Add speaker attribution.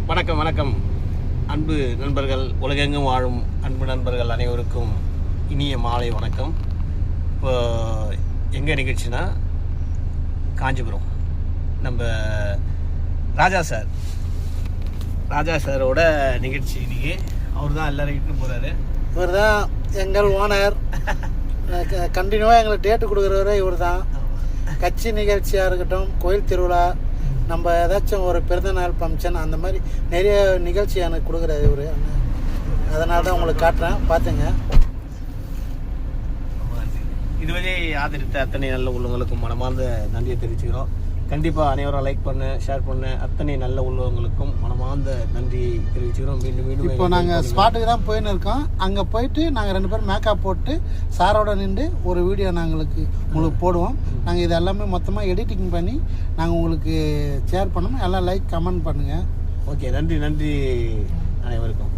Speaker 1: வணக்கம் வணக்கம் அன்பு நண்பர்கள், உலகெங்கும் வாழும் அன்பு நண்பர்கள் அனைவருக்கும் இனிய மாலை வணக்கம். இப்போ எங்கே நிகழ்ச்சினா காஞ்சிபுரம். நம்ம ராஜா சாரோட நிகழ்ச்சி இன்னைக்கு. அவர் தான் எல்லாரும் இட்டுன்னு போகிறாரு.
Speaker 2: இவர் தான் எங்கள் ஓனர். கண்டினியூவாக எங்களுக்கு டேட்டு கொடுக்குறவரே இவர் தான். கட்சி நிகழ்ச்சியாக இருக்கட்டும், கோயில் திருவிழா, நம்ம ஏதாச்சும் ஒரு பிறந்தநாள் ஃபங்க்ஷன், அந்த மாதிரி நிறைய நிகழ்ச்சி எனக்கு கொடுக்குறாரு இவர். அதனால தான் உங்களுக்கு காட்டுறேன், பார்த்துங்க.
Speaker 1: இதுவரை ஆதரித்த அத்தனை நல்ல உள்ளவங்களுக்கும் மனமார்ந்த நன்றியை தெரிவிச்சுக்கிறோம். கண்டிப்பாக அனைவரும் லைக் பண்ண, ஷேர் பண்ண அத்தனை நல்ல உள்ளவங்களுக்கும் மனமார்ந்த நன்றியை தெரிவிச்சுக்கிறோம். மீண்டும் மீண்டும்
Speaker 2: இப்போ நாங்கள் ஸ்பாட்டுக்கு தான் போயின்னு இருக்கோம். அங்கே போயிட்டு நாங்கள் 2 பேரும் மேக்கப் போட்டு சாரோட நின்று ஒரு வீடியோ உங்களுக்கு போடுவோம். நாங்கள் இது எல்லாமே மொத்தமாக எடிட்டிங் பண்ணி நாங்கள் உங்களுக்கு ஷேர் பண்ணோம். எல்லாம் லைக் கமெண்ட் பண்ணுங்கள்.
Speaker 1: ஓகே, நன்றி அனைவருக்கும்.